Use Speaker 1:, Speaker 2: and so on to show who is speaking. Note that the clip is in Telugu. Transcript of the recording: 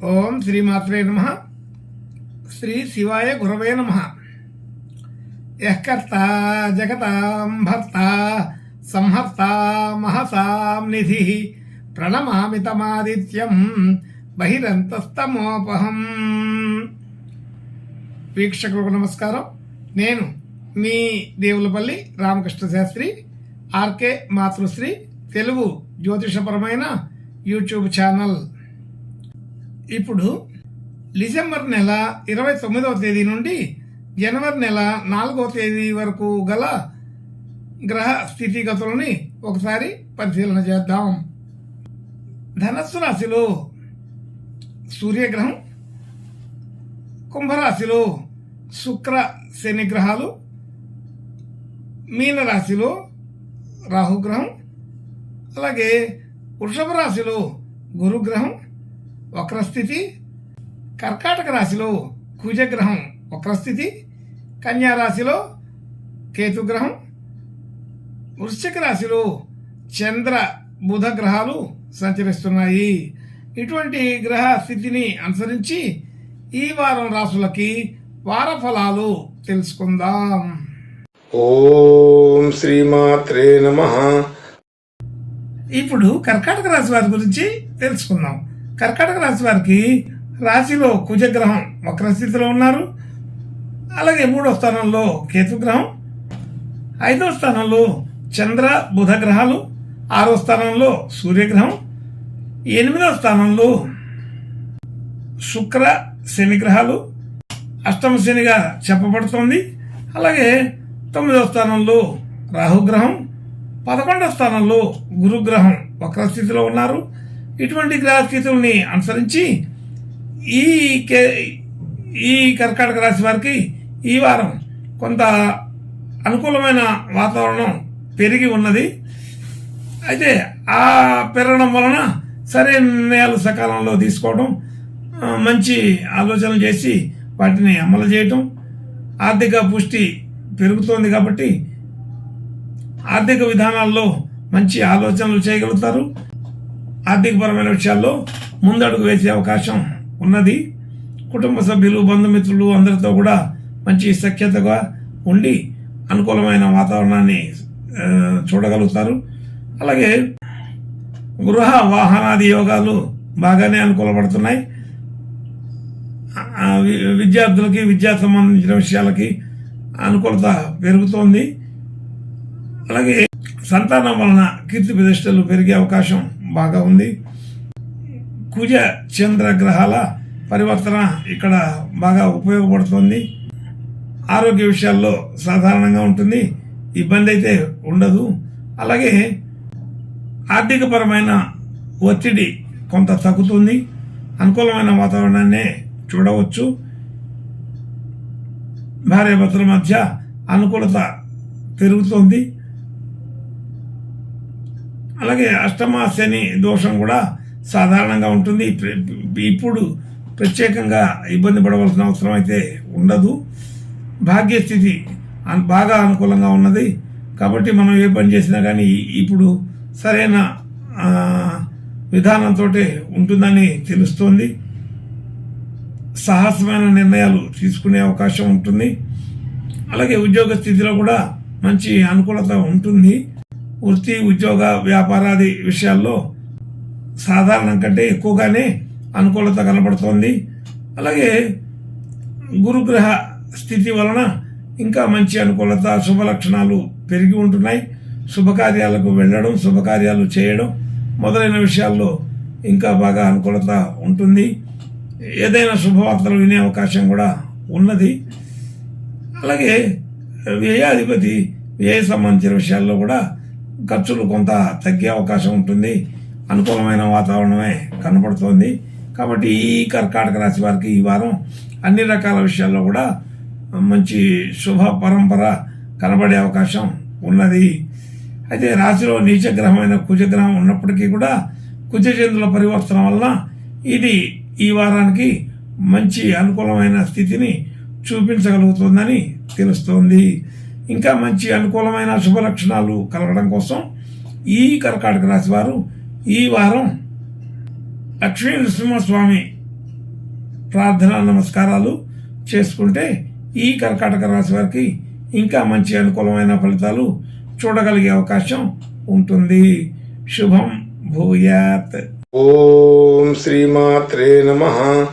Speaker 1: ఓం శ్రీమాత్రే నమః. శ్రీ శివాయ గురవే నమః. యః కర్తా జగతాం భర్తా సంహర్తా మహసాం నిధిః ప్రణమామి తమాదిత్యం బహిరంతస్తమోపహం. వీక్షకులకు నమస్కారం. నేను మీ దేవులపల్లి రామకృష్ణ శాస్త్రి, ఆర్కే మాతృశ్రీ తెలుగు జ్యోతిషపరమైన యూట్యూబ్ ఛానల్. ఇప్పుడు డిసెంబర్ నెల 29వ తేదీ నుండి జనవరి నెల 4వ తేదీ వరకు గల గ్రహ స్థితిగతులని ఒకసారి పరిశీలన చేద్దాం. ధనస్సు రాశిలో సూర్యగ్రహం, కుంభరాశిలో శుక్ర శని గ్రహాలు, మీనరాశిలో రాహుగ్రహం, అలాగే వృషభ రాశిలో గురుగ్రహం వక్రస్థితి, కర్కాటక రాశిలో కుజగ్రహం వక్రస్థితి, కన్యా రాశిలో కేతుగ్రహం, వృశ్చిక రాశిలో చంద్ర బుధ గ్రహాలు సంచరిస్తున్నాయి. ఇటువంటి గ్రహ స్థితిని అనుసరించి ఈ వారం రాశులకి వార ఫలాలు తెలుసుకుందాం.
Speaker 2: ఓం శ్రీమాత్రే నమః.
Speaker 1: ఇప్పుడు కర్కాటక రాశి వారి గురించి తెలుసుకుందాం. కర్కాటక రాశి వారికి రాశిలో కుజగ్రహం వక్రస్థితిలో ఉన్నారు. అలాగే 3వ స్థానంలో కేతుగ్రహం, 5వ స్థానంలో చంద్ర బుధ గ్రహాలు, 6వ స్థానంలో సూర్యగ్రహం, 8వ స్థానంలో శుక్ర శని గ్రహాలు అష్టమ శనిగా చెప్పబడుతోంది. అలాగే 9వ స్థానంలో రాహుగ్రహం, 11వ స్థానంలో గురుగ్రహం వక్రస్థితిలో ఉన్నారు. ఇటువంటి గ్రహస్థితుల్ని అనుసరించి ఈ కర్కాటక రాశి వారికి ఈ వారం కొంత అనుకూలమైన వాతావరణం పెరిగి ఉన్నది. అయితే ఆ పెరగడం వలన సరైన నిర్ణయాలు సకాలంలో తీసుకోవడం, మంచి ఆలోచనలు చేసి వాటిని అమలు చేయటం, ఆర్థిక పుష్టి పెరుగుతోంది కాబట్టి ఆర్థిక విధానాల్లో మంచి ఆలోచనలు చేయగలుగుతారు. ఆర్థికపరమైన విషయాల్లో ముందడుగు వేసే అవకాశం ఉన్నది. కుటుంబ సభ్యులు, బంధుమిత్రులు అందరితో కూడా మంచి సఖ్యతగా ఉండి అనుకూలమైన వాతావరణాన్ని చూడగలుగుతారు. అలాగే గృహ వాహనాది యోగాలు బాగానే అనుకూలపడుతున్నాయి. విద్యార్థులకి విద్యా సంబంధించిన విషయాలకి అనుకూలత పెరుగుతోంది. అలాగే సంతానం వలన కీర్తి ప్రతిష్టలు పెరిగే అవకాశం బాగా ఉంది. కుజ చంద్ర గ్రహాల పరివర్తన ఇక్కడ బాగా ఉపయోగపడుతుంది. ఆరోగ్య విషయాల్లో సాధారణంగా ఉంటుంది, ఇబ్బంది అయితే ఉండదు. అలాగే ఆర్థికపరమైన ఒత్తిడి కొంత తగ్గుతుంది, అనుకూలమైన వాతావరణాన్ని చూడవచ్చు. భార్యాభర్తల మధ్య అనుకూలత పెరుగుతుంది. అలాగే అష్టమ శని దోషం కూడా సాధారణంగా ఉంటుంది. ఇప్పుడు ప్రత్యేకంగా ఇబ్బంది పడవలసిన అవసరం అయితే ఉండదు. భాగ్యస్థితి బాగా అనుకూలంగా ఉన్నది కాబట్టి మనం ఏ పని చేసినా కానీ ఇప్పుడు సరైన విధానంతో ఉంటుందని తెలుస్తోంది. సాహసమైన నిర్ణయాలు తీసుకునే అవకాశం ఉంటుంది. అలాగే ఉద్యోగ స్థితిలో కూడా మంచి అనుకూలత ఉంటుంది. వృత్తి, ఉద్యోగ, వ్యాపారాది విషయాల్లో సాధారణం కంటే ఎక్కువగానే అనుకూలత కనబడుతోంది. అలాగే గురుగ్రహ స్థితి వలన ఇంకా మంచి అనుకూలత, శుభ లక్షణాలు పెరిగి ఉంటున్నాయి. శుభకార్యాలకు వెళ్ళడం, శుభకార్యాలు చేయడం మొదలైన విషయాల్లో ఇంకా బాగా అనుకూలత ఉంటుంది. ఏదైనా శుభవార్తలు వినే అవకాశం కూడా ఉన్నది. అలాగే వ్యయాధిపతి వ్యయ సంబంధించిన విషయాల్లో కూడా ఖర్చులు కొంత తగ్గే అవకాశం ఉంటుంది. అనుకూలమైన వాతావరణమే కనపడుతోంది. కాబట్టి ఈ కర్కాటక రాశి వారికి ఈ వారం అన్ని రకాల విషయాల్లో కూడా మంచి శుభ పరంపర కనబడే అవకాశం ఉన్నది. అయితే రాశిలో నీచగ్రహమైన కుజగ్రహం ఉన్నప్పటికీ కూడా కుజచంద్రుల పరివర్తన వలన ఇది ఈ వారానికి మంచి అనుకూలమైన స్థితిని చూపించగలుగుతుందని తెలుస్తోంది. ఇంకా మంచి అనుకూలమైన శుభ లక్షణాలు కలగడం కోసం ఈ కర్కాటక రాశి వారు ఈ వారం లక్ష్మీ నరసింహస్వామి ప్రార్థన నమస్కారాలు చేసుకుంటే ఈ కర్కాటక రాశి వారికి ఇంకా మంచి అనుకూలమైన ఫలితాలు చూడగలిగే అవకాశం ఉంటుంది. శుభం భూయాత్.
Speaker 2: ఓం శ్రీమాత్రే నమః.